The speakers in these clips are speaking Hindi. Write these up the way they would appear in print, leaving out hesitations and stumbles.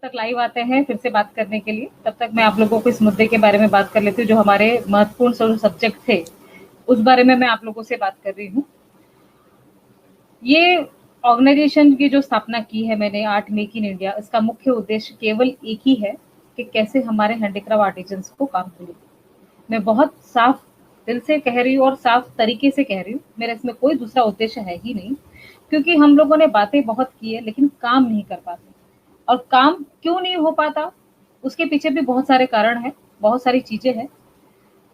तक लाइव आते हैं फिर से बात करने के लिए, तब तक मैं आप लोगों को इस मुद्दे के बारे में बात कर लेती हूँ जो हमारे महत्वपूर्ण सब्जेक्ट थे, उस बारे में मैं आप लोगों से बात कर रही हूँ। ये ऑर्गेनाइजेशन की जो स्थापना की है मैंने, आर्ट मेक इन इंडिया, इसका मुख्य उद्देश्य केवल एक ही है कि कैसे हमारे हैंडीक्राफ्ट आर्टिजन्स को काम मिले। मैं बहुत साफ दिल से कह रही हूँ और साफ तरीके से कह रही हूँ, मेरा इसमें कोई दूसरा उद्देश्य है ही नहीं, क्योंकि हम लोगों ने बातें बहुत की है लेकिन काम नहीं कर पाते। और काम क्यों नहीं हो पाता, उसके पीछे भी बहुत सारे कारण हैं, बहुत सारी चीजें हैं।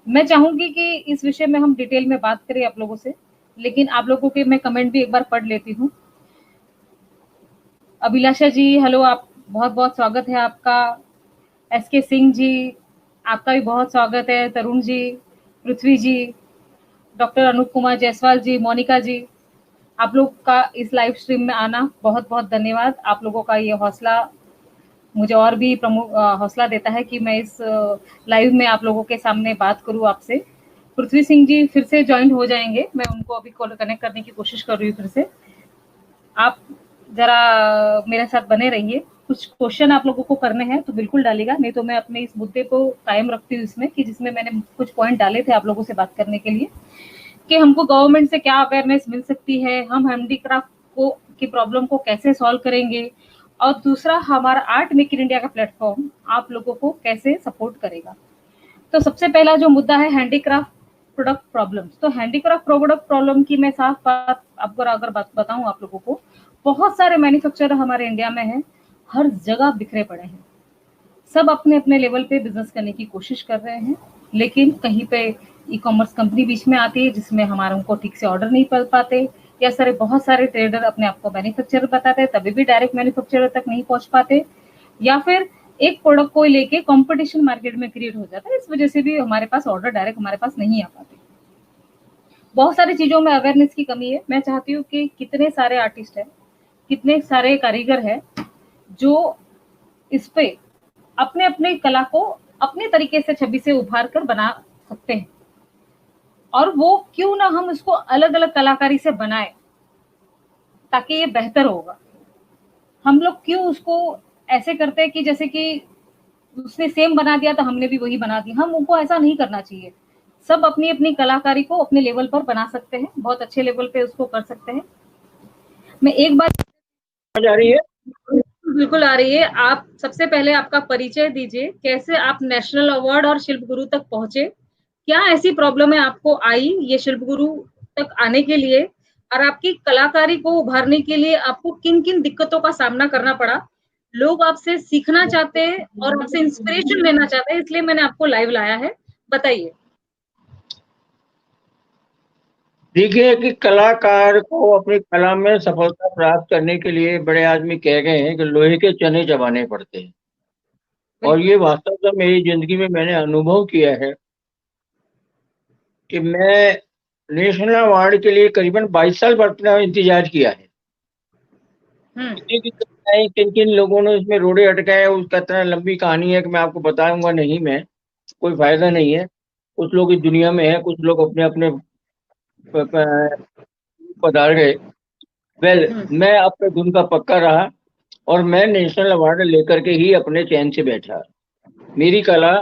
मैं चाहूंगी कि इस विषय में हम डिटेल में बात करें आप लोगों से, लेकिन आप लोगों के मैं कमेंट भी एक बार पढ़ लेती हूँ। अभिलाषा जी हेलो, आप बहुत बहुत स्वागत है आपका। एसके सिंह जी आपका भी बहुत स्वागत है। तरुण जी, पृथ्वी जी, डॉक्टर अनूप कुमार जायसवाल जी, मोनिका जी, आप लोग का इस लाइव स्ट्रीम में आना बहुत बहुत धन्यवाद। आप लोगों का ये हौसला मुझे और भी हौसला देता है कि मैं इस लाइव में आप लोगों के सामने बात करूं आपसे। पृथ्वी सिंह जी फिर से ज्वाइन हो जाएंगे, मैं उनको अभी कनेक्ट करने की कोशिश कर रही हूँ फिर से। आप जरा मेरे साथ बने रहिए, कुछ क्वेश्चन आप लोगों को करने हैं तो बिल्कुल डालिएगा, नहीं तो मैं अपने इस मुद्दे को कायम रखती हूँ इसमें कि जिसमें मैंने कुछ पॉइंट डाले थे आप लोगों से बात करने के लिए कि हमको गवर्नमेंट से क्या अवेयरनेस मिल सकती है, हम हैंडीक्राफ्ट को की प्रॉब्लम को कैसे सॉल्व करेंगे, और दूसरा हमारा आर्ट मेक इन इंडिया का प्लेटफॉर्म आप लोगों को कैसे सपोर्ट करेगा। तो सबसे पहला जो मुद्दा है हैंडीक्राफ्ट प्रोडक्ट प्रॉब्लम्स। तो हैंडीक्राफ्ट प्रोडक्ट प्रॉब्लम की मैं साफ बात आपको अगर बताऊं आप लोगों को, बहुत सारे मैन्युफैक्चरर हमारे इंडिया में हैं, हर जगह बिखरे पड़े हैं, सब अपने अपने लेवल पे बिजनेस करने की कोशिश कर रहे हैं, लेकिन कहीं पे ई कॉमर्स कंपनी बीच में आती है जिसमें हमारे उनको ठीक से ऑर्डर नहीं कर पाते, या सारे बहुत सारे ट्रेडर अपने आप को मैन्युफैक्चरर बताते हैं तभी भी डायरेक्ट मैन्युफैक्चरर तक नहीं पहुंच पाते, या फिर एक प्रोडक्ट को लेके कंपटीशन मार्केट में क्रिएट हो जाता है, इस वजह से भी हमारे पास ऑर्डर डायरेक्ट हमारे पास नहीं आ पाते। बहुत सारी चीजों में अवेयरनेस की कमी है। मैं चाहती हूँ कि कितने सारे आर्टिस्ट हैं, कितने सारे कारीगर हैं जो इस पे अपने अपने कला को अपने तरीके से छवि से उभार कर बना सकते हैं, और वो क्यों ना हम इसको अलग अलग कलाकारी से बनाए ताकि ये बेहतर होगा। हम लोग क्यों उसको ऐसे करते हैं कि जैसे कि उसने सेम बना दिया तो हमने भी वही बना दी, हम उनको ऐसा नहीं करना चाहिए। सब अपनी अपनी कलाकारी को अपने लेवल पर बना सकते हैं, बहुत अच्छे लेवल पे उसको कर सकते हैं। मैं एक बार आ रही है, बिल्कुल आ रही है। आप सबसे पहले आपका परिचय दीजिए, कैसे आप नेशनल अवार्ड और शिल्प गुरु तक पहुंचे, क्या ऐसी प्रॉब्लम है आपको आई ये शिल्प गुरु तक आने के लिए, और आपकी कलाकारी को उभारने के लिए आपको किन किन दिक्कतों का सामना करना पड़ा। लोग आपसे सीखना चाहते हैं और आपसे इंस्पिरेशन लेना चाहते हैं, इसलिए मैंने आपको लाइव लाया है, बताइए। देखिए कि कलाकार को अपनी कला में सफलता प्राप्त करने के लिए बड़े आदमी कह गए हैं कि लोहे के चने चबाने पड़ते हैं, और बिल्कुल ये वास्तव में मेरी जिंदगी में मैंने अनुभव किया है कि मैं नेशनल अवार्ड के लिए करीबन 22 साल अपना इंतजार किया है। इतनी दिक्कत आई, किन किन लोगों ने इसमें रोड़े अटकाए, उसका इतना लंबी कहानी है कि मैं आपको बताऊंगा नहीं, मैं कोई फायदा नहीं है। कुछ लोग इस दुनिया में है, कुछ लोग अपने अपने पधार गए। वेल, मैं अपने धुन का पक्का रहा और मैं नेशनल अवार्ड लेकर के ही अपने चैन से बैठा। मेरी कला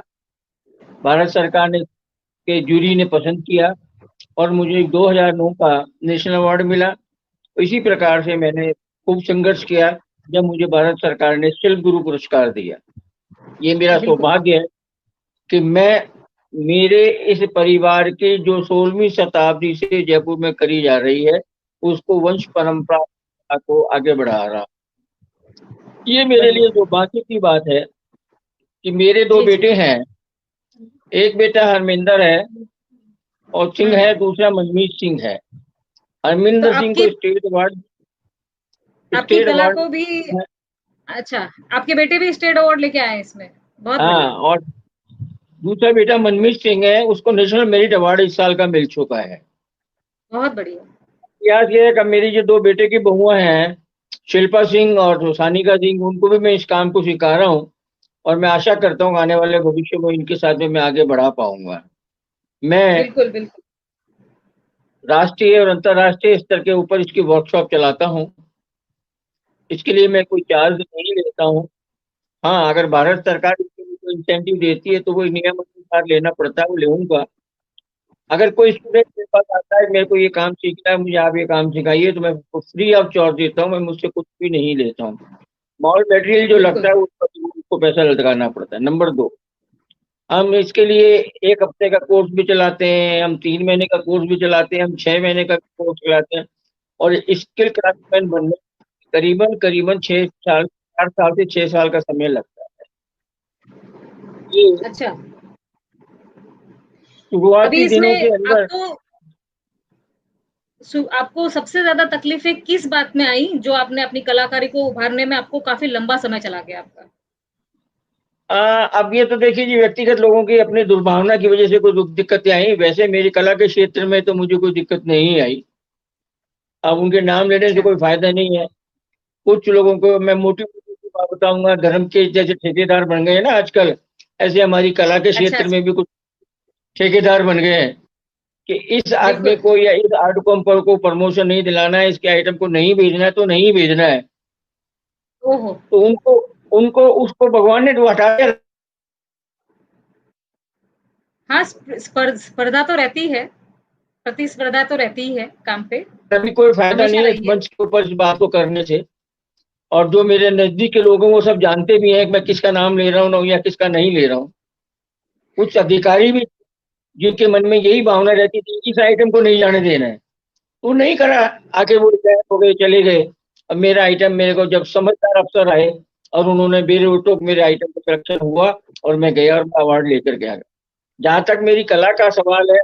भारत सरकार ने के जूरी ने पसंद किया और मुझे 2009 का नेशनल अवार्ड मिला। इसी प्रकार से मैंने खूब संघर्ष किया जब मुझे भारत सरकार ने शिल्प गुरु पुरस्कार दिया। ये मेरा बिल्कुल सौभाग्य है कि मैं मेरे इस परिवार की जो 16वीं शताब्दी से जयपुर में करी जा रही है उसको वंश परंपरा को आगे बढ़ा रहा। ये मेरे लिए बढ़िया। जो बाकी की बात है कि मेरे दो जी जी। बेटे हैं, एक बेटा हरमिंदर है और सिंह है, दूसरा मनमीत सिंह है। तो हरमिंदर सिंह आपकी को स्टेट अवार्ड आपकी स्टेट कला अवार्ड को भी, अच्छा, आपके बेटे भी स्टेट अवार्ड लेके आए हैं इसमें, बहुत हाँ, बढ़िया। और दूसरा बेटा मनमीत सिंह है, उसको नेशनल मेरिट अवार्ड इस साल का मिल चुका है। बहुत बढ़िया। याद ये है कि मेरी जो दो बेटे की बहुआ हैं, शिल्पा सिंह और सानिका सिंह, उनको भी मैं इस काम को सिखा रहा हूँ और मैं आशा करता हूँ आने वाले भविष्य में इनके साथ में मैं आगे बढ़ा पाऊंगा। मैं बिल्कुल बिल्कुल। राष्ट्रीय और अंतर्राष्ट्रीय स्तर के ऊपर इसकी वर्कशॉप चलाता हूँ। इसके लिए मैं कोई चार्ज नहीं लेता हूँ। हाँ, अगर भारत सरकार इसके लिए कोई इंसेंटिव देती है तो वो नियम अनुसार लेना पड़ता है, वो लेऊंगा। अगर कोई स्टूडेंट मेरे पास आता है मेरे को ये काम सीखना है, मुझे आप ये काम सिखाइए, तो मैं उसको फ्री ऑफ चार्ज देता हूँ, मैं मुझसे कुछ भी नहीं लेता हूँ। मॉल मटेरियल जो लगता बिल्कुल। है उस पर उसको पैसा लगाना पड़ता है। नंबर 2, हम इसके लिए 1 हफ्ते का कोर्स भी चलाते हैं, हम 3 महीने का कोर्स भी चलाते हैं, हम 6 महीने का कोर्स चलाते हैं। और स्किल क्राफ्टमैन बनने करीबन करीबन 6 साल, 4 साल से 6 साल का समय लगता है। ये अच्छा, अभी शुरुआती दिनों इसमें के अंदर आपको सबसे ज्यादा तकलीफें किस बात में आई, जो आपने अपनी कलाकारी को उभारने में आपको काफी लंबा समय चला गया आपका? अब ये तो देखिए जी, व्यक्तिगत लोगों की अपनी दुर्भावना की वजह से कुछ दिक्कतें आई। वैसे मेरी कला के क्षेत्र में तो मुझे कोई दिक्कत नहीं आई। अब उनके नाम लेने से अच्छा, कोई फायदा नहीं है। कुछ लोगों को मैं मोटी मोटी सी बात बताऊंगा, धर्म के जैसे ठेकेदार बन गए हैं ना आजकल, ऐसे हमारी कला के अच्छा, क्षेत्र अच्छा, में भी कुछ ठेकेदार बन गए हैं कि इस आदमी बिल्कुल। को या इस आर्ट को प्रमोशन नहीं दिलाना है, इसके आइटम को नहीं भेजना है तो नहीं भेजना है। ओहो! तो उनको उनको उसको भगवान ने तो हटा दिया। हाँ, स्पर्धा तो रहती है, प्रतिस्पर्धा तो रहती ही है काम पे, अभी कोई फायदा हमेशा नहीं है इस रही है। मंच के ऊपर इस बात को करने से। और जो मेरे नजदीक के लोग हैं वो सब जानते भी हैं कि मैं किसका नाम ले रहा हूँ या किसका नहीं ले रहा हूँ। कुछ अधिकारी भी जिनके मन में यही भावना रहती थी इस आइटम को नहीं जाने देना है, वो नहीं करा। आके वो रिटायर हो गए, चले गए। अब मेरा आइटम, मेरे को जब समझदार अफसर आए और उन्होंने बेरोक मेरे आइटम का सिलेक्शन हुआ और मैं गया और मैं अवार्ड लेकर के आ गया। जहां तक मेरी कला का सवाल है,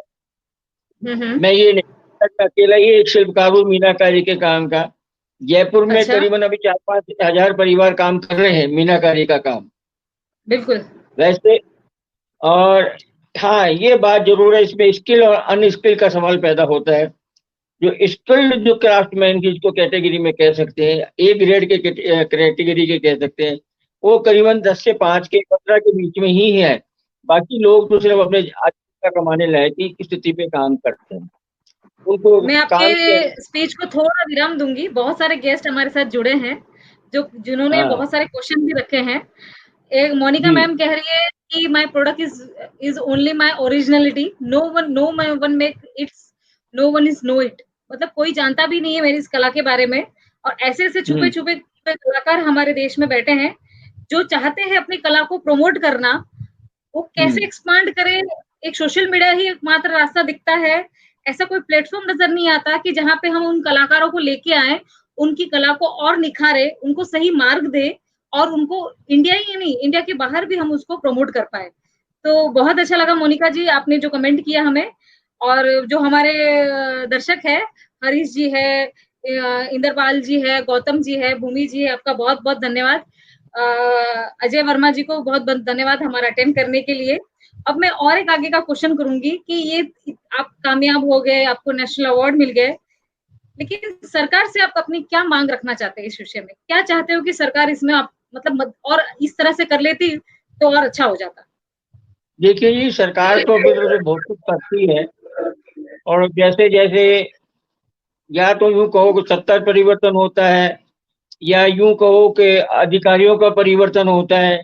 हुँ, हुँ। मैं ये नहीं सकता अकेला ही एक शिल्पकार हूँ मीनाकारी के काम का। जयपुर में अच्छा, करीबन अभी 4-5 हजार परिवार काम कर रहे हैं मीनाकारी का काम। बिल्कुल। वैसे, और हाँ, ये बात जरूर है, इसमें स्किल और अनस्किल का सवाल पैदा होता है। जो स्किल्ड जो क्राफ्टमैन की जिसको कैटेगरी में कह सकते हैं, ए ग्रेड के कैटेगरी के कह सकते हैं, वो करीबन 10 से 5 के 15 के बीच में ही है। बाकी लोग तो सिर्फ अपने आजीविका कमाने लायक की स्थिति पे काम करते हैं। उनको मैं काम के। आपके स्पीच को थोड़ा विराम दूँगी, बहुत सारे गेस्ट हमारे साथ जुड़े हैं, जो जिन्होंने हाँ बहुत सारे क्वेश्चन भी रखे हैं। एक मोनिका जी। मैम कह रही है कि my product is only my originality, no one make its, no one is know it. मतलब कोई जानता भी नहीं है मेरी इस कला के बारे में, और ऐसे ऐसे छुपे हम्म छुपे कलाकार हमारे देश में बैठे हैं जो चाहते हैं अपनी कला को प्रमोट करना। वो कैसे हम्म एक्सपांड करें? एक सोशल मीडिया ही एकमात्र रास्ता दिखता है। ऐसा कोई प्लेटफ़ॉर्म नज़र नहीं आता कि जहाँ पे हम उन कलाकारों को लेके आएँ, उनकी कला को और निखारें, उनको सही मार्ग दें और उनको इंडिया ही नहीं, इंडिया के बाहर भी हम उसको प्रमोट कर पाएँ। तो बहुत अच्छा लगा मोनिका जी आपने जो कमेंट किया हमें, और जो हमारे दर्शक हैं, हरीश जी है, इंद्रपाल जी है, गौतम जी है, भूमि जी है, आपका बहुत-बहुत धन्यवाद। अ, अजय वर्मा जी को बहुत-बहुत धन्यवाद हमारा अटेंड करने के लिए। अब मैं और एक आगे का क्वेश्चन करूँगी कि ये आप कामयाब हो गए, आपको नेशनल अवार्ड मिल गए, लेकिन सरकार से आप अपनी क्या माँग रखना चाहते हैं इस विषय में? क्या चाहते हो कि सरकार इसमें आप मतलब मद और इस तरह से कर लेती तो और अच्छा हो जाता? देखिए जी, सरकार तो अभी तो बहुत कुछ करती है। और जैसे जैसे, या तो यूं कहो कि सत्ता परिवर्तन होता है, या यूं कहो कि अधिकारियों का परिवर्तन होता है,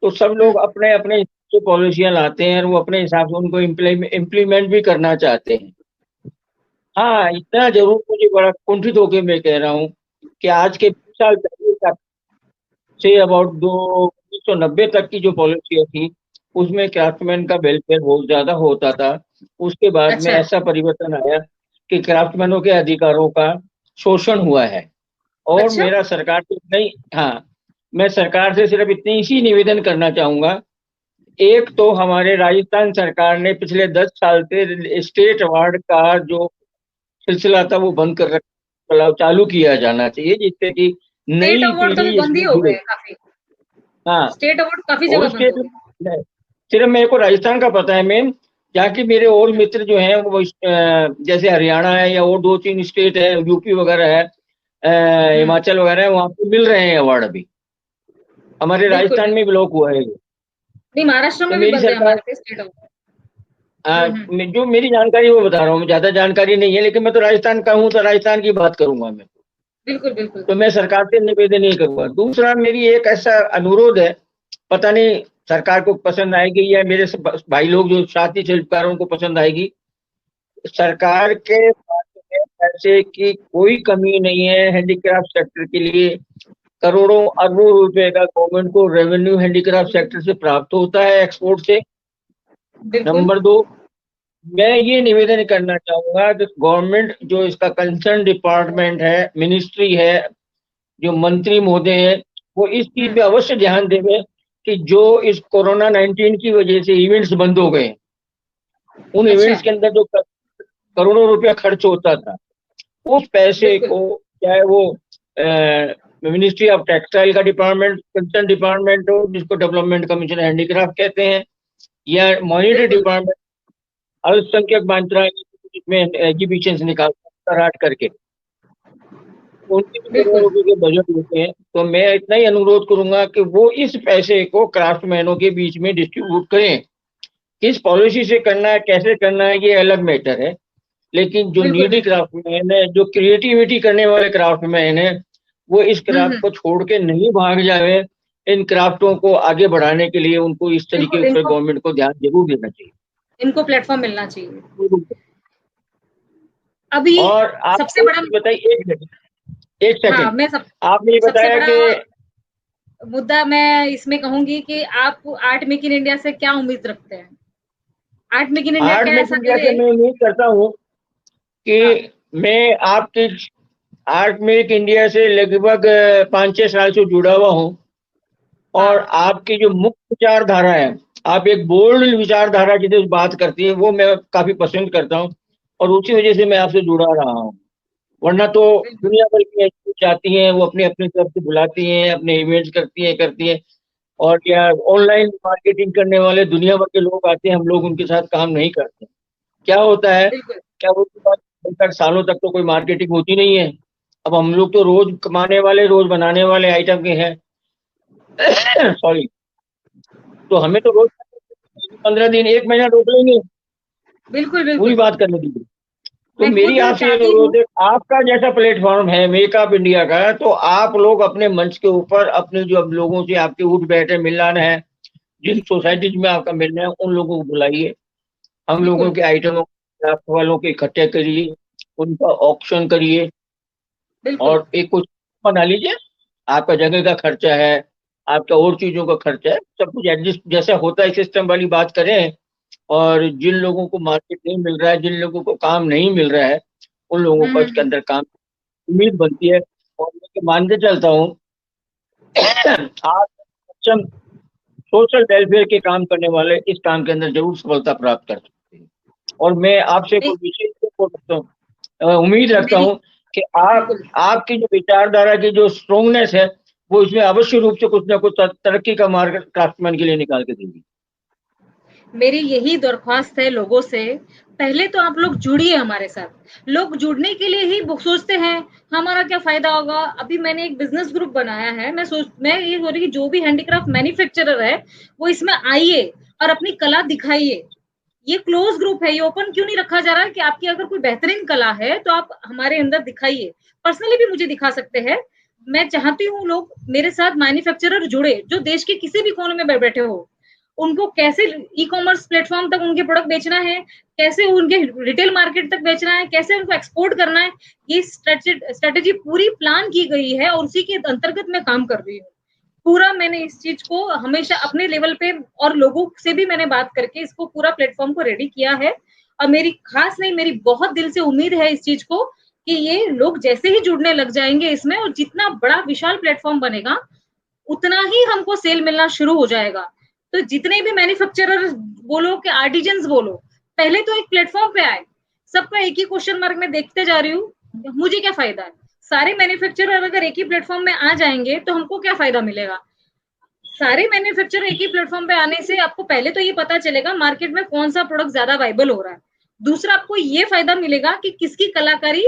तो सब हुँ, लोग अपने अपने हिसाब से पॉलिसियां लाते हैं और वो अपने हिसाब से उनको इम्प्लीमेंट भी करना चाहते हैं। हाँ, इतना जरूर मुझे बड़ा कुंठित होकर मैं कह रहा हूँ कि आज के 20 साल पहले तक से अबाउट दो 1990 तक की जो पॉलिसी थी, उसमें क्राफ्टमैन का वेलफेयर बहुत ज्यादा होता था। उसके बाद में अच्छा, ऐसा परिवर्तन आया कि क्राफ्टमैनों के अधिकारों का शोषण हुआ है। और अच्छा, मेरा सरकार से नहीं, हाँ, मैं सरकार से सिर्फ इतनी सी निवेदन करना चाहूंगा। एक तो हमारे राजस्थान सरकार ने पिछले 10 साल से स्टेट अवार्ड का जो सिलसिला था वो बंद कर रखा, मतलब चालू किया जाना चाहिए, जिससे कि स्टेट नई अवार्ड तो पीढ़ी अभी बंद ही इसमें हो जुड़े। गए काफ़ी, हाँ, स्टेट अवार्ड काफ़ी और जगह बंद स्टेट हो गए। सिर्फ मेरे को राजस्थान का पता है मैम। जहाँ की मेरे और मित्र जो हैं वो जैसे हरियाणा है या और 2-3 स्टेट है, यूपी वगैरह है, हुँ, हिमाचल वगैरह है, वहाँ पे मिल रहे हैं अवार्ड अभी। हमारे बिल्कुल, राजस्थान में बिल्कुल। ब्लॉक हुआ है ये। नहीं, महाराष्ट्र तो में भी मेरी बंद है सरकार, हमारे पे स्टेट अवार्ड। हुँ, हुँ। जो मेरी जानकारी वो बता रहा हूँ, ज्यादा जानकारी नहीं है, लेकिन मैं तो राजस्थान का हूँ तो राजस्थान की बात करूंगा मैं। बिल्कुल बिल्कुल। तो मैं सरकार से निवेदन ये करूंगा। दूसरा मेरी एक ऐसा अनुरोध है, पता नहीं सरकार को पसंद आएगी या मेरे भाई लोग जो साथी शिल्पकारों को पसंद आएगी। सरकार के पास में पैसे की कोई कमी नहीं है हैंडीक्राफ्ट सेक्टर के लिए। करोड़ों अरबों रुपए का गवर्नमेंट को रेवेन्यू हैंडीक्राफ्ट सेक्टर से प्राप्त होता है, एक्सपोर्ट से। बिल्कुल नंबर 2, मैं ये निवेदन करना चाहूंगा कि गवर्नमेंट जो इसका कंसर्न डिपार्टमेंट है, मिनिस्ट्री है, जो मंत्री महोदय हैं, वो इस चीज पे अवश्य ध्यान देंगे कि जो इस कोरोना 19 की वजह से इवेंट्स बंद हो गए, उन अच्छा इवेंट्स के अंदर जो करोड़ों रुपया खर्च होता था, उस पैसे बिल्कुल को, चाहे वो मिनिस्ट्री ऑफ टेक्सटाइल का डिपार्टमेंट, कंसर्न डिपार्टमेंट हो जिसको डेवलपमेंट कमीशन हैंडीक्राफ्ट कहते हैं, या मॉनिटरी बिल्कुल डिपार्टमेंट अल्पसंख्यक मंत्रालय जिसमें एग्जीबिशन निकालता राट करके, उनके भी करोड़ों बिल्कुल रुपए के बजट होते हैं। तो मैं इतना ही अनुरोध करूंगा कि वो इस पैसे को क्राफ्टमैनों के बीच में डिस्ट्रीब्यूट करें। किस पॉलिसी से करना है, कैसे करना है, ये अलग मैटर है, लेकिन जो बिल्कुल नीडी बिल्कुल। क्राफ्टमैन है, जो क्रिएटिविटी करने वाले क्राफ्टमैन है, वो इस क्राफ्ट हम्म। को छोड़ के नहीं भाग जाए। इन क्राफ्टों को आगे बढ़ाने के लिए उनको इस तरीके बिल्कुल पर इनको गवर्नमेंट को ध्यान जरूर देना चाहिए। इनको प्लेटफॉर्म मिलना चाहिए। अभी और आप सबसे बड़ा, बताइए, एक सेकंड, एक हाँ सेकंड, मैं आपने ये सबसे बताया बड़ा कि मुद्दा मैं इसमें कहूंगी कि आप आर्ट मेक इन इंडिया से क्या उम्मीद रखते हैं? Art make in India art क्या मेक ऐसा इंडिया करे? से मैं उम्मीद करता हूँ हाँ कि मैं आपके आर्ट मेक इंडिया से लगभग 5-6 साल से जुड़ा हुआ हूँ, और हाँ आपकी जो मुख्य विचारधारा है, आप एक बोल्ड विचारधारा जिसे बात करती है, वो मैं काफी पसंद करता हूँ, और उसी वजह से मैं आपसे जुड़ा रहा हूँ। वरना तो बिल्कुल दुनिया भर की एजेंसी आती हैं, वो अपने अपने तरफ से बुलाती हैं, अपने इवेंट्स करती हैं, और या ऑनलाइन मार्केटिंग करने वाले दुनिया भर के लोग आते हैं, हम लोग उनके साथ काम नहीं करते। क्या होता है, बिल्कुल क्या वो तक सालों तक तो कोई मार्केटिंग होती नहीं है। अब हम लोग तो रोज कमाने वाले, रोज बनाने वाले आइटम के हैं। सॉरी। तो हमें तो रोज 15 दिन, 1 महीना रोक लेंगे, बिल्कुल पूरी बिल्कुल। बात करने दीजिए। तो मैं मेरी खुद आपसे ये चाहती हूँ। अनुरोध है, आपका जैसा प्लेटफॉर्म है मेक अप इंडिया का, तो आप लोग अपने मंच के ऊपर अपने जो अब लोगों से आपके उठ बैठे मिलान है, जिन सोसाइटीज में आपका मिलना है, उन लोगों को बुलाइए। हम लोगों बिल्कुल के आइटमों क्राफ्ट वालों के इकट्ठे करिए, उनका ऑक्शन करिए, बिल्कुल और एक कुछ बना लीजिए। आपका जगह का खर्चा है, आपका और चीजों का खर्चा है, सब कुछ एडजस्ट जैसा होता है सिस्टम वाली बात करें। और जिन लोगों को मार्केट नहीं मिल रहा है, जिन लोगों को काम नहीं मिल रहा है, उन लोगों को इसके हम्म। अंदर काम उम्मीद बनती है। और मैं मानते चलता हूँ आप सक्षम सोशल वेलफेयर के काम करने वाले इस काम के अंदर जरूर सफलता प्राप्त कर सकते हैं। और मैं आपसे नहीं, कोई विशेष उम्मीद रखता मेरी हूँ कि आप बिल्कुल आपकी जो विचारधारा की जो स्ट्रोंगनेस है, वो इसमें अवश्य रूप से कुछ ना कुछ तरक्की का मार्ग क्राफ्टमैन के लिए निकाल के देगी। मेरी यही दरख्वास्त है लोगों से, पहले तो आप लोग जुड़िए हमारे साथ। लोग जुड़ने के लिए ही सोचते हैं हमारा क्या फायदा होगा। अभी मैंने एक बिजनेस ग्रुप बनाया है, मैं ये हो रही कि जो भी हैंडीक्राफ्ट मैन्युफैक्चरर है वो इसमें आइए और अपनी कला दिखाइए। ये क्लोज ग्रुप है, ये ओपन क्यों नहीं रखा जा रहा है कि आपकी अगर कोई बेहतरीन कला है तो आप हमारे अंदर दिखाइए। पर्सनली भी मुझे दिखा सकते हैं। मैं चाहती हूँ लोग मेरे साथ मैन्युफैक्चरर जुड़े जो देश के किसी भी कोने में बैठे हो। उनको कैसे ई कॉमर्स प्लेटफॉर्म तक उनके प्रोडक्ट बेचना है, कैसे उनके रिटेल मार्केट तक बेचना है, कैसे उनको एक्सपोर्ट करना है, ये स्ट्रेटेजी पूरी प्लान की गई है और उसी के अंतर्गत मैं काम कर रही हूँ। पूरा मैंने इस चीज को हमेशा अपने लेवल पे और लोगों से भी मैंने बात करके इसको पूरा प्लेटफॉर्म को रेडी किया है। और मेरी खास नहीं, मेरी बहुत दिल से उम्मीद है इस चीज को कि ये लोग जैसे ही जुड़ने लग जाएंगे इसमें और जितना बड़ा विशाल प्लेटफॉर्म बनेगा उतना ही हमको सेल मिलना शुरू हो जाएगा। तो जितने भी मैन्युफैक्चरर बोलो कि आर्टिजन्स बोलो, पहले तो एक प्लेटफॉर्म पे आए। सबका एक ही क्वेश्चन मार्क में देखते जा रही हूँ, मुझे क्या फायदा है? सारे मैन्युफैक्चरर अगर एक ही प्लेटफॉर्म में आ जाएंगे तो हमको क्या फायदा मिलेगा? सारे मैन्युफैक्चरर एक ही प्लेटफॉर्म पे आने से आपको पहले तो ये पता चलेगा मार्केट में कौन सा प्रोडक्ट ज्यादा वाइबल हो रहा है। दूसरा, आपको ये फायदा मिलेगा कि किसकी कलाकारी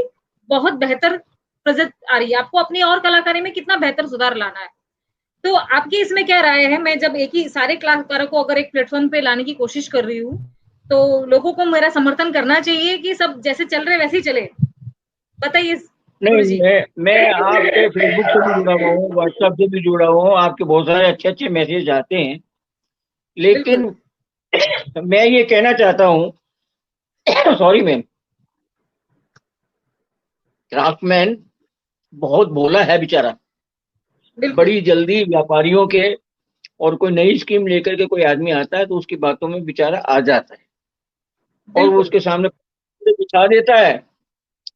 बहुत बेहतर प्रजत आ रही है, आपको अपनी और कलाकारी में कितना बेहतर सुधार लाना है। तो आपकी इसमें क्या राय है? मैं जब एक ही सारे कलाकारों को अगर एक प्लेटफॉर्म पे लाने की कोशिश कर रही हूँ, तो लोगों को मेरा समर्थन करना चाहिए कि सब जैसे चल रहे वैसे ही चले? बताइए। नहीं, मैं आपके फेसबुक से भी जुड़ा हुआ हूँ, व्हाट्सएप से भी जुड़ा हुआ हूँ, आपके बहुत सारे अच्छे अच्छे मैसेज आते हैं, लेकिन मैं ये कहना चाहता हूँ सॉरी मैम, क्राफ्टमैन बहुत भोला है बेचारा। बड़ी जल्दी व्यापारियों के और कोई नई स्कीम लेकर के कोई आदमी आता है तो उसकी बातों में बेचारा आ जाता है और वो उसके सामने बिछा देता है,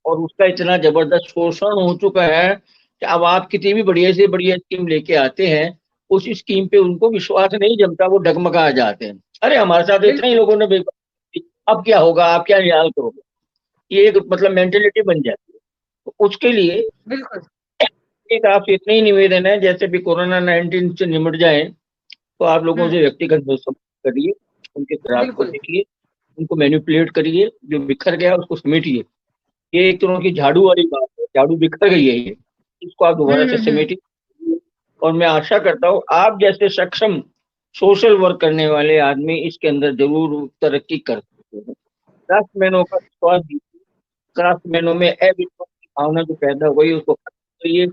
और उसका इतना जबरदस्त शोषण हो चुका है कि अब आप कितनी भी बढ़िया से बढ़िया स्कीम लेके आते हैं, उस स्कीम पे उनको विश्वास नहीं जमता, वो डगमगा जाते हैं। अरे हमारे साथ इतने ही लोगों ने अब क्या होगा, आप क्या ख्याल करोगे, ये एक मतलब मेंटेलिटी बन जाती है। तो उसके लिए एक आपसे इतना ही निवेदन है, जैसे भी कोरोना-19 से निमट जाए तो आप लोगों से व्यक्तिगत संपर्क करिए, उनके ग्राफ को देखिए, उनको मैनिपुलेट करिए, जो बिखर गया उसको समेटिए। ये एक तरह की झाड़ू वाली बात है, झाड़ू बिखर गई है ये, इसको आप दोबारा से समेटिए। और मैं आशा करता हूँ आप जैसे सक्षम सोशल वर्क करने वाले आदमी इसके अंदर जरूर तरक्की कर सकते हैं। क्राफ्टमैनों का विश्वास दीजिए, क्राफ्टमैनों में अविश्वास की भावना जो पैदा हो गई उसको खत्म करिए।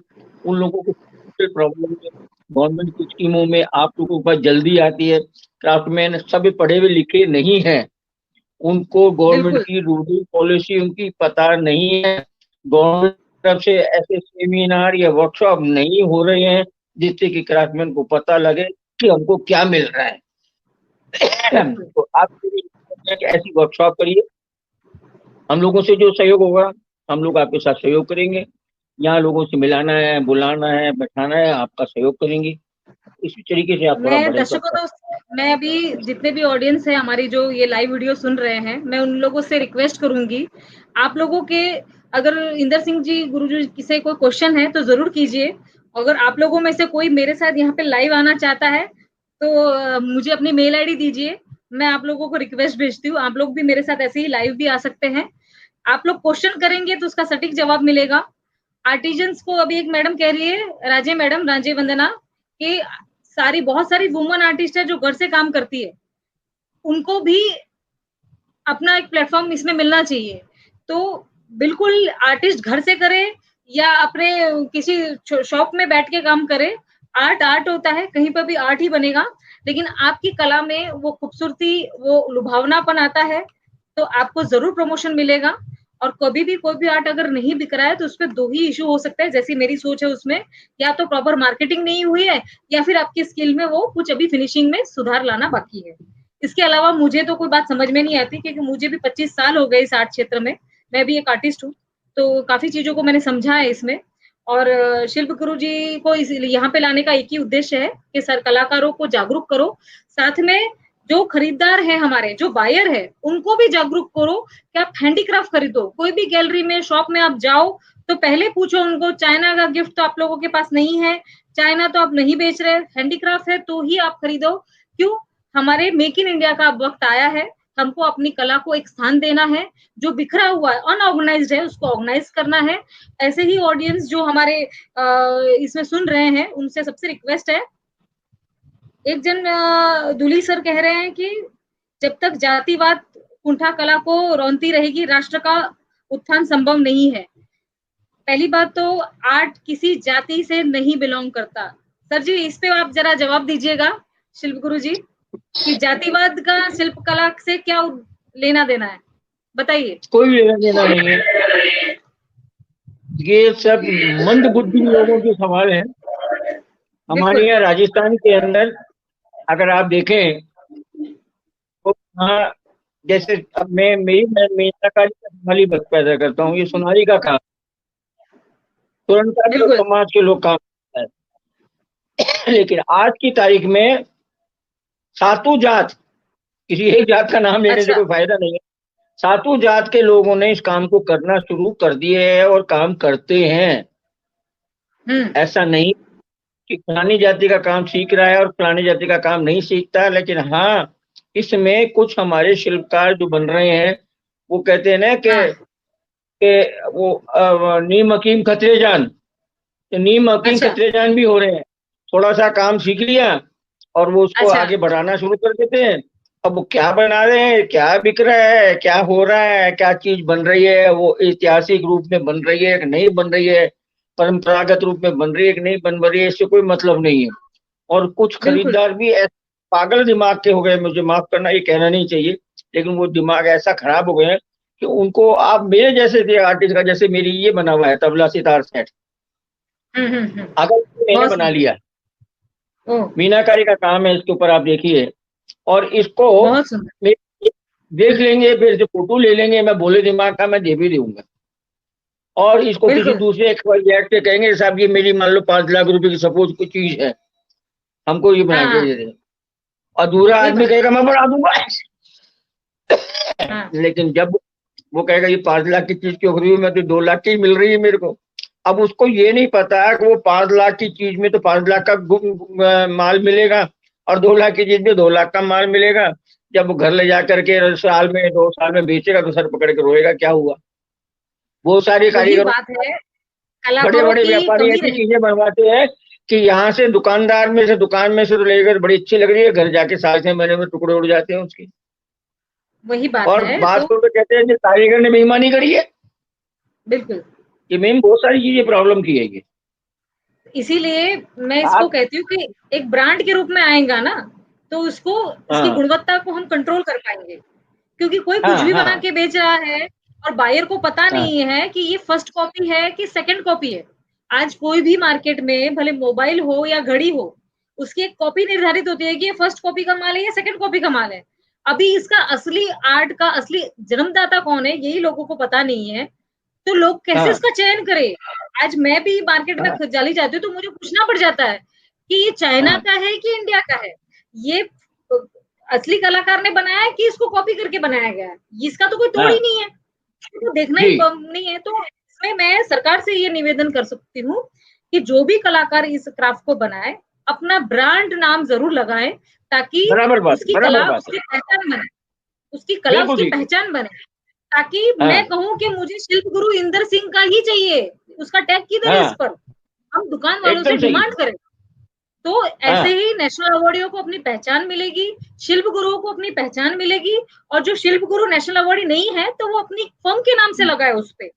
उन लोगों को प्रॉब्लम में गवर्नमेंट की स्कीमों में आप लोगों के पास जल्दी आती है। क्राफ्टमैन सभी पढ़े हुए लिखे नहीं है, उनको गवर्नमेंट की रूलिंग पॉलिसी उनकी पता नहीं है, गवर्नमेंट तरफ से ऐसे सेमिनार या वर्कशॉप नहीं हो रहे हैं जिससे कि क्राफ्टमैन को पता लगे कि हमको क्या मिल रहा है। तो आप ऐसी वर्कशॉप करिए, हम लोगों से जो सहयोग होगा हम लोग आपके साथ सहयोग करेंगे। यहाँ लोगों से मिलाना है, बुलाना है, बैठाना है, आपका सहयोग करेंगे। इसी तरीके से आप थोड़ा मैं बढ़े दर्शकों दोस्त मैं अभी जितने भी ऑडियंस है हमारी जो ये लाइव वीडियो सुन रहे हैं, मैं उन लोगों से रिक्वेस्ट करूंगी, आप लोगों के अगर इंदर सिंह जी गुरुजी से कोई क्वेश्चन है तो जरूर कीजिए। अगर आप लोगों में से कोई मेरे साथ यहाँ पे लाइव आना चाहता है तो मुझे अपनी मेल आईडी दीजिए, मैं आप लोगों को रिक्वेस्ट भेजती हूँ। आप लोग भी मेरे साथ ऐसे ही लाइव भी आ सकते हैं। आप लोग क्वेश्चन करेंगे तो उसका सटीक जवाब मिलेगा। आर्टिजन्स को अभी एक मैडम कह रही है, राजे वंदना, कि सारी बहुत सारी वुमन आर्टिस्ट है जो घर से काम करती है, उनको भी अपना एक प्लेटफॉर्म इसमें मिलना चाहिए। तो बिल्कुल आर्टिस्ट घर से करे या अपने किसी शॉप में बैठ के काम करे, आर्ट आर्ट होता है, कहीं पर भी आर्ट ही बनेगा, लेकिन आपकी कला में वो खूबसूरती, वो लुभावनापन आता है तो आपको जरूर प्रमोशन मिलेगा। और कभी भी कोई भी आर्ट अगर नहीं बिक रहा है तो उसपे दो ही इशू हो सकता है, जैसी मेरी सोच है उसमें, या तो प्रॉपर मार्केटिंग नहीं हुई है या फिर आपकी स्किल में वो कुछ अभी फिनिशिंग में सुधार लाना बाकी है। इसके अलावा मुझे तो कोई बात समझ में नहीं आती, क्योंकि मुझे भी 25 साल हो गए इस आर्ट क्षेत्र में, मैं भी एक आर्टिस्ट हूँ, तो काफी चीजों को मैंने समझा है इसमें। और शिल्प गुरु जी को यहाँ पे लाने का एक ही उद्देश्य है कि सर कलाकारों को जागरूक करो, साथ में जो खरीदार है हमारे, जो बायर है, उनको भी जागरूक करो कि आप हैंडीक्राफ्ट खरीदो। कोई भी गैलरी में, शॉप में आप जाओ तो पहले पूछो उनको, चाइना का गिफ्ट तो आप लोगों के पास नहीं है, चाइना तो आप नहीं बेच रहे, हैंडीक्राफ्ट है तो ही आप खरीदो। क्यों? हमारे मेक इन इंडिया का वक्त आया है, हमको अपनी कला को एक स्थान देना है, जो बिखरा हुआ है, अनऑर्गेनाइज्ड है, उसको ऑर्गेनाइज करना है। ऐसे ही ऑडियंस जो हमारे इसमें सुन रहे हैं, उनसे सबसे रिक्वेस्ट है, एक जन दुली सर कह रहे हैं कि जब तक जातिवाद कुंठा कला को रौंदती रहेगी, राष्ट्र का उत्थान संभव नहीं है। पहली बात तो आर्ट किसी जाति से नहीं बिलोंग करता। सर जी इस पे आप जरा जवाब दीजिएगा शिल्प गुरु जी, कि जातिवाद का शिल्प कला से क्या लेना देना है, बताइए। कोई लेना देना नहीं है, ये सब मंद बुद्धि लोगों के सवाल है। हमारे यहाँ राजस्थान के अंदर अगर आप देखें तो हाँ, जैसे अब मैं मीनाकारी का सोनाली बस पैदा करता हूँ, ये सोनाली का काम तुरंत समाज के लोग काम करता है। लेकिन आज की तारीख में सातों जात, किसी एक जात का नाम लेने से कोई फायदा नहीं है, सातों जात के लोगों ने इस काम को करना शुरू कर दिए है और काम करते हैं। ऐसा नहीं कि फलानी जाति का काम सीख रहा है और फलानी जाति का काम नहीं सीखता, लेकिन हाँ इसमें कुछ हमारे शिल्पकार जो बन रहे हैं वो कहते हैं ना कि वो नीम हकीम खतरे जान, तो नीम हकीम खतरे जान भी हो रहे हैं। थोड़ा सा काम सीख लिया और वो उसको आगे बढ़ाना शुरू कर देते हैं अब वो क्या बना रहे हैं, क्या बिक रहा है, क्या हो रहा है, क्या चीज बन रही है, वो ऐतिहासिक रूप में बन रही है कि नहीं बन रही है, परंपरागत रूप में बन रही है कि नहीं बन रही है, इससे कोई मतलब नहीं है। और कुछ बिल्कुल। खरीदार भी ऐसे पागल दिमाग के हो गए, मुझे माफ करना ये कहना नहीं चाहिए, लेकिन वो दिमाग ऐसा खराब हो गए हैं कि उनको आप मेरे जैसे थे आर्टिस्ट का, जैसे मेरी ये बना हुआ है तबला सितार सेट, अगर मैंने बहुत बना सुंदर। लिया, ओह, मीनाकारी का काम है इसके ऊपर, आप देखिए, और इसको बहुत सुंदर। मे- देख लेंगे, फिर से फोटो ले लेंगे, मैं बोले दिमाग का मैं दे भी दूंगा, और इसको किसी बिल्कुल। दूसरे एक्सवाईजेड से कहेंगे साहब ये मेरी मान लो 5 लाख रुपए की सपोज कोई चीज है, हमको ये बना हाँ के हाँ, दे दे, और दूसरा वही आदमी बात। कहेगा मैं बना दूंगा। हाँ, लेकिन जब वो कहेगा ये 5 लाख की चीज क्यों खरीदूं, मैं तो 2 लाख की मिल रही है मेरे को। अब उसको ये नहीं पता कि वो 5 लाख की चीज में तो 5 लाख का माल मिलेगा, और 2 लाख की चीज में 2 लाख का माल मिलेगा। जब वो घर ले जा करके साल में 2 साल में बेचेगा तो सर पकड़ के रोएगा क्या हुआ। वो सारे वही कारीगरों, बात है, बड़े कलाकारों बड़े की व्यापारी कमी ऐसी रही। चीजें बनवाते हैं कि यहाँ से दुकानदार में से दुकान में से तो लेकर बड़ी अच्छी लग रही है, घर जाके 7 6 महीने में टुकड़े उड़ जाते हैं उसके। वही बात और है बात तो। को तो कहते हैं कि कारीगर ने बेईमानी करी है। बिल्कुल। ये मेन बहुत सारी चीजें प्रॉब्लम की है ये। इसीलिए मैं इसको आप, कहती हूँ कि एक ब्रांड के रूप में आएगा ना, तो उसको, उसकी हाँ गुणवत्ता को हम कंट्रोल कर पाएंगे। क्योंकि कोई कुछ हाँ भी बना हाँ के बेच रहा है और बायर को पता हाँ नहीं है कि ये फर्स्ट कॉपी है कि सेकंड कॉपी है। आज कोई भी मार्केट में भले मोबाइल हो या घड़ी हो, उसकी एक कॉपी निर्धारित होती है कि ये फर्स्ट कॉपी का माल है या सेकंड कॉपी का माल है। अभी इसका असली आर्ट का असली जन्मदाता कौन है, यही लोगों को पता नहीं है। तो लोग कैसे हाँ उसका चयन करें। आज मैं भी मार्केट में हाँ चली जाती हूँ तो मुझे पूछना पड़ जाता है कि ये चाइना हाँ का है कि इंडिया का है, ये असली कलाकार ने बनाया है कि इसको कॉपी करके बनाया गया है, इसका तो कोई तोड़ ही हाँ नहीं है, तो देखना ही जी, नहीं है। तो इसमें मैं सरकार से ये निवेदन कर सकती हूँ कि जो भी कलाकार इस क्राफ्ट को बनाए, अपना ब्रांड नाम जरूर लगाए, ताकि बराबर बात है, उसकी बराबर कला बात है। उसकी पहचान बने, उसकी कला बिल्कुल उसकी ठीक है। पहचान बने। ताकि मैं हाँ कहूँ कि मुझे शिल्प गुरु इंदर सिंह का ही चाहिए, उसका टैग किधर है इस हाँ पर, हम दुकान वालों से एकदम सही। डिमांड करें। तो ऐसे हाँ ही नेशनल अवार्डियों को अपनी पहचान मिलेगी, शिल्प गुरुओं को अपनी पहचान मिलेगी। और जो शिल्प गुरु नेशनल अवार्डी नहीं है तो वो अपनी फर्म के नाम से लगाए उस पे।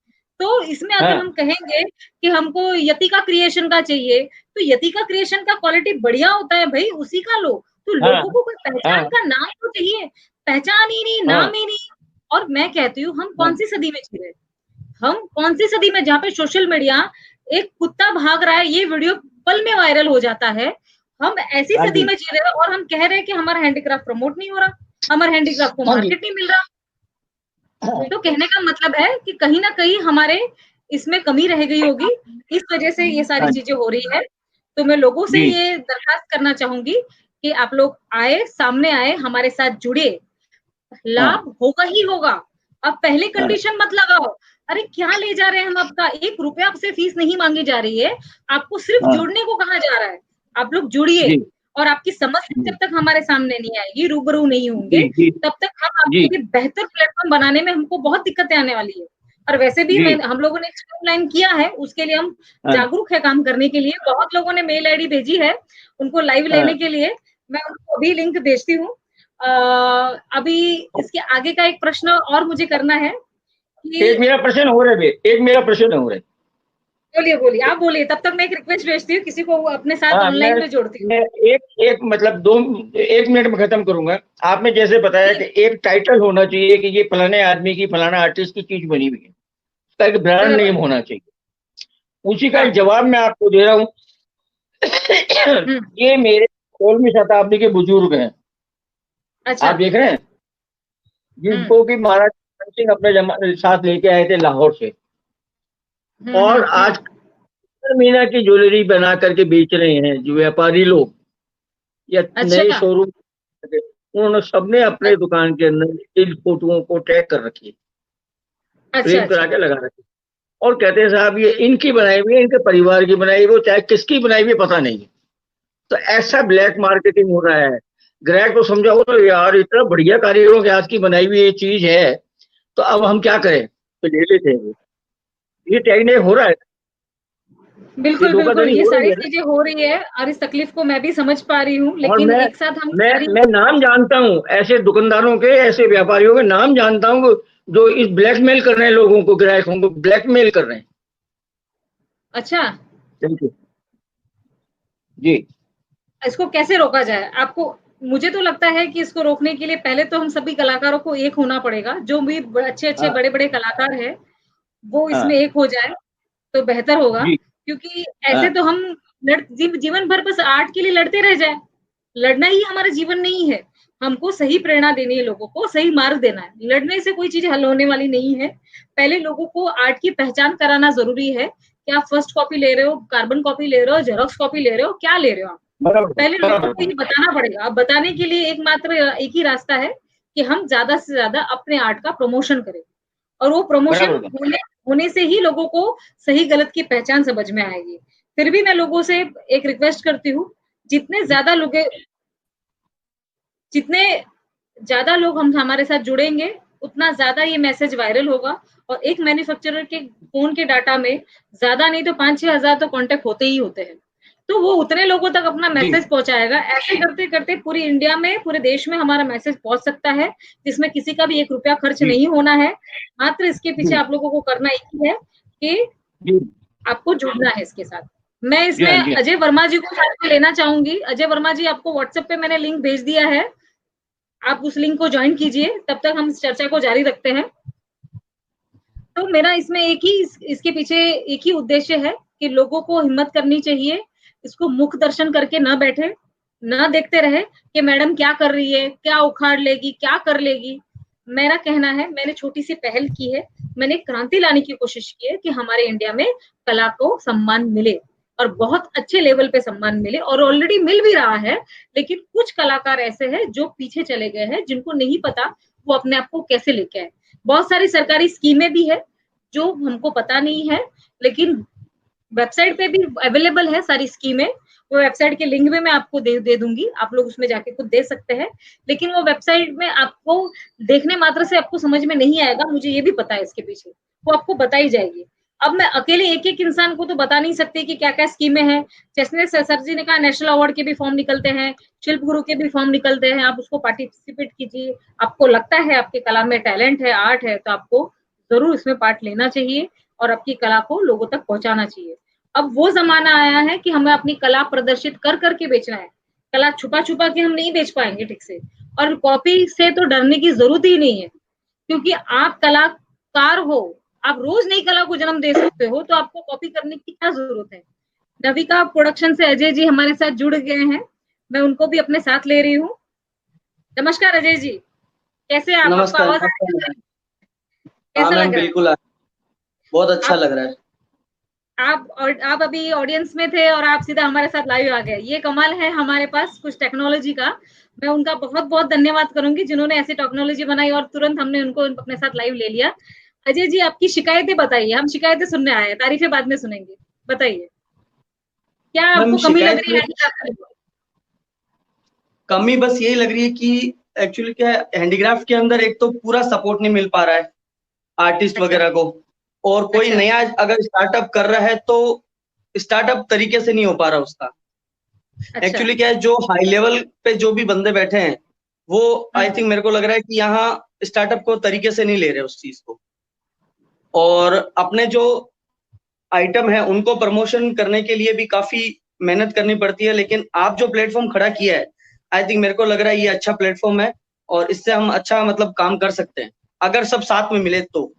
तो इसमें अगर हाँ हम कहेंगे कि हमको यतिका क्रिएशन का चाहिए, तो यतिका क्रिएशन का क्वालिटी बढ़िया होता है भाई, उसी का लो। तो हाँ लोगों को कोई पहचान हाँ का नाम तो चाहिए, पहचान ही नहीं, हाँ नाम ही नहीं। और मैं कहती हूँ हम हाँ कौन सी सदी में जी रहे हैं, हम कौन सी सदी में, जहाँ पे सोशल मीडिया, एक कुत्ता भाग रहा है ये वीडियो पल में वायरल हो जाता है। हम ऐसी हाँ सदी जी, में जी रहे हैं और हम कह रहे हैं कि हमारा हैंडीक्राफ्ट प्रमोट नहीं हो रहा, हमारे हैंडीक्राफ्ट को हाँ जी, मार्केट नहीं मिल रहा। हाँ तो कहने का मतलब है कि कहीं ना कहीं हमारे इसमें कमी रह गई होगी, इस वजह से ये सारी हाँ चीजें हो रही है। तो मैं लोगों से जी, ये दरखास्त करना चाहूंगी कि आप लोग आए, सामने आए, हमारे साथ जुड़े, हाँ लाभ होगा ही होगा। अब पहले हाँ कंडीशन मत लगाओ, अरे क्या ले जा रहे हैं हम, आपका 1 रुपया आपसे फीस नहीं मांगी जा रही है, आपको सिर्फ हाँ जुड़ने को कहा जा रहा है। आप लोग जुड़िए, जी और आपकी समस्या जी जब तक हमारे सामने नहीं आएगी, रूबरू नहीं होंगे, जी जी तब तक हम जी आपके लिए बेहतर प्लेटफॉर्म बनाने में हमको बहुत दिक्कतें आने वाली है। और वैसे भी जी हम लोगों ने स्ट्रीमलाइन किया है, उसके लिए हम हाँ जागरूक है काम करने के लिए। बहुत लोगों ने मेल आईडी भेजी है उनको लाइव लेने हाँ। के लिए, मैं उनको अभी लिंक भेजती हूँ। अभी इसके आगे का एक प्रश्न और मुझे करना है एक कि, मेरा प्रश्न हो रहा है, एक मेरा प्रश्न हो रहा है। बोलिए बोलिए, आप बोलिए, तब तक मैं एक रिक्वेस्ट भेजती हूँ, किसी को अपने साथ हाँ ऑनलाइन में जोड़ती हूँ। मैं एक एक मतलब 1 मिनट में खत्म करूंगा। आपने जैसे बताया कि ठीक। एक टाइटल होना चाहिए कि ये फलाने आदमी की, फलाना आर्टिस्ट की चीज बनी हुई है, उसका एक ब्रांड बराबर। नेम होना चाहिए। उसी का एक हाँ। जवाब मैं आपको दे रहा हूँ। हम्म। ये मेरे 16वीं शताब्दी के बुजुर्ग हैं, अच्छा। आप देख रहे हैं, हम्म जिनको कि महाराज रतन सिंह अपने साथ लेके आए थे लाहौर से, और आज हम्म। मीना की ज्वेलरी बना करके बेच रहे हैं जो व्यापारी लोग, या नए अच्छा। शोरूम, उन्होंने सबने अपने दुकान के अंदर इन फोटोओं को टैग कर रखी, अच्छा। फ्रेम करा अच्छा। के लगा रखी, और कहते हैं साहब ये इनकी बनाई हुई है, इनके परिवार की बनाई हुई है, चाहे किसकी बनाई हुई है पता नहीं। तो ऐसा ब्लैक मार्केटिंग हो रहा है। ग्राहक को समझाओ तो यार इतना बढ़िया कारीगरों के हाथ की बनाई हुई ये चीज है, तो अब हम क्या करें, तो ले लेते हैं। ये टैग नहीं हो रहा है। बिल्कुल बिल्कुल, धोखाधड़ी ये हो रही सारी है ना। चीजें हो रही है और इस तकलीफ को मैं भी समझ पा रही हूँ, और लेकिन एक साथ हम सारी मैं नाम जानता हूँ ऐसे दुकानदारों के, ऐसे व्यापारियों के नाम जानता हूँ जो इस ब्लैकमेल कर रहे हैं लोगों को, ग्राहकों को ब्लैकमेल कर रहे हैं। अच्छा, थैंक यू जी। इसको कैसे रोका जाए आपको? मुझे तो लगता है कि इसको रोकने के लिए पहले तो हम सभी कलाकारों को एक होना पड़ेगा, जो भी अच्छे-अच्छे हाँ बड़े-बड़े कलाकार हैं, वो इसमें हाँ एक हो जाए, तो बेहतर होगा। जी। क्योंकि ऐसे हाँ तो हम जीवन भर बस आर्ट के लिए लड़ते रह जाएँ। लड़ना ही हमारा जीवन नहीं है। हमको सही प्रेरणा देनी है लोगों को, सही मार्ग देना है। लड़ने से कोई चीज़ हल होने वाली नहीं है। पहले लोगों को आर्ट की पहचान कराना ज़रूरी है कि आप फर्स्ट कॉपी ले रहे हो, कार्बन कॉपी ले रहे हो, ज़ेरॉक्स कॉपी ले रहे हो, क्या ले रहे हो आप? बराबर पहले लोगों को बराबर ये बताना पड़ेगा। अब बताने के लिए एक ही रास्ता है कि हम ज़्यादा से ज़्यादा अपने आर्ट का प्रमोशन करें और वो प्रमोशन बराबर। होने से ही लोगों को सही-गलत की पहचान समझ में आएगी। फिर भी मैं लोगों से एक रिक्वेस्ट करती हूँ, जितने ज़्यादा लोग जितने ज़्यादा लोग हम हमारे साथ जुड़ेंगे, उतना ज़्यादा ये मैसेज वायरल होगा और एक मैन्युफैक्चरर के फ़ोन के डाटा में ज़्यादा नहीं तो 5-6 हज़ार तो कॉन्टैक्ट होते ही होते हैं। तो वो उतने लोगों तक अपना जी मैसेज पहुँचाएगा। ऐसे करते-करते पूरी इंडिया में, पूरे देश में हमारा मैसेज पहुँच सकता है, जिसमें किसी का भी 1 रुपया खर्च जी नहीं होना है। मात्र इसके पीछे जी आप लोगों को करना एक ही है कि जी आपको जुड़ना है इसके साथ। मैं जी इसमें हाँ जी हाँ। अजय वर्मा जी को साथ में लेना चाहूँगी। अजय वर्मा जी, आपको व्हाट्सएप पे मैंने लिंक भेज दिया है। आप उस लिंक को जॉइन कीजिए, तब तक हम इस चर्चा को जारी रखते हैं। तो मेरा इसमें इसके पीछे एक ही उद्देश्य है कि लोगों को हिम्मत करनी चाहिए, इसको मुख दर्शन करके ना बैठे, ना देखते रहे कि मैडम क्या कर रही है, क्या उखाड़ लेगी, क्या कर लेगी। मेरा कहना है, मैंने छोटी-सी पहल की है, मैंने क्रांति लाने की कोशिश की है कि हमारे इंडिया में कला को सम्मान मिले और बहुत अच्छे लेवल पे सम्मान मिले और ऑलरेडी मिल भी रहा है, लेकिन कुछ कलाकार ऐसे हैं जो पीछे चले गए हैं, जिनको नहीं पता वो अपने आप को कैसे लेके आए। बहुत सारी सरकारी स्कीमें भी है, जो हमको पता नहीं है, लेकिन वेबसाइट पे भी अवेलेबल है सारी स्कीमें। वो वेबसाइट के लिंक भी मैं आपको दे दूँगी, आप लोग उसमें जाके खुद दे सकते हैं। लेकिन वो वेबसाइट में आपको देखने मात्र से आपको समझ में नहीं आएगा, मुझे ये भी पता है इसके पीछे, वो आपको बताई जाएगी। अब मैं अकेले एक-एक इंसान को तो बता नहीं सकती कि क्या-क्या स्कीमें हैं। जैसे सर जी ने कहा नेशनल अवार्ड के भी फॉर्म निकलते हैं, शिल्प गुरु के भी फॉर्म निकलते हैं, आप उसको पार्टिसिपेट कीजिए। आपको लगता है आपकी कला में टैलेंट है, आर्ट है, तो आपको ज़रूर इसमें पार्ट लेना चाहिए और आपकी कला को लोगों तक पहुँचाना चाहिए। अब वो ज़माना आया है कि हमें अपनी कला प्रदर्शित कर के बेचना है। कला छुपा-छुपा के हम नहीं बेच पाएँगे ठीक से और कॉपी से तो डरने की ज़रूरत ही नहीं है, क्योंकि आप कलाकार हो, आप रोज़ नई कला को जन्म दे सकते हो, तो आपको कॉपी करने की क्या ज़रूरत है? नविका प्रोडक्शन से अजय जी हमारे साथ जुड़ गए हैं, मैं उनको भी अपने साथ ले रही हूँ। नमस्कार अजय जी, कैसे हैं आप? आपको नमस्कार, आवाज़ आ नमस्कार रही है? मैम। हाँ कैसा मैम, लग रहा है? बिल्कुल बहुत अच्छा आप लग रहा है। आप अभी ऑडियंस में थे और आप सीधा हमारे साथ लाइव आ गए। ये कमाल है हमारे पास कुछ टेक्नोलॉजी का। मैं उनका बहुत-बहुत धन्यवाद करूँगी जिन्होंने ऐसी टेक्नोलॉजी बनाई और तुरंत हमने उनको अपने साथ लाइव ले लिया। अजय जी, आपकी शिकायतें बताइए, हम शिकायतें सुनने आए हैं, तारीफ़ें बाद में सुनेंगे। बताइए, क्या मैम आपको कमी लग शिकायत रही ये है हैंडीक्राफ्ट में? कमी बस यही लग रही है कि एक्चुअली क्या है, हैंडीक्राफ्ट के अंदर एक तो पूरा सपोर्ट नहीं मिल पा रहा है आर्टिस्ट अच्छा, वगैरह को, और कोई अच्छा, नया अगर स्टार्टअप कर रहा है तो स्टार्टअप तरीके से नहीं हो पा रहा उसका। अच्छा। एक्चुअली क्या है, जो हाई लेवल पे जो भी बंदे बैठे हैं वो आई हुँ, थिंक मेरे को लग रहा है कि यहाँ स्टार्टअप को तरीके से नहीं ले रहे उस चीज को, और अपने जो आइटम है उनको प्रमोशन करने के लिए भी काफी मेहनत करनी पड़ती है। लेकिन आप जो प्लेटफॉर्म खड़ा किया है, आई थिंक मेरे को लग रहा है ये अच्छा प्लेटफॉर्म है और इससे हम अच्छा मतलब काम कर सकते हैं अगर सब साथ में मिले तो।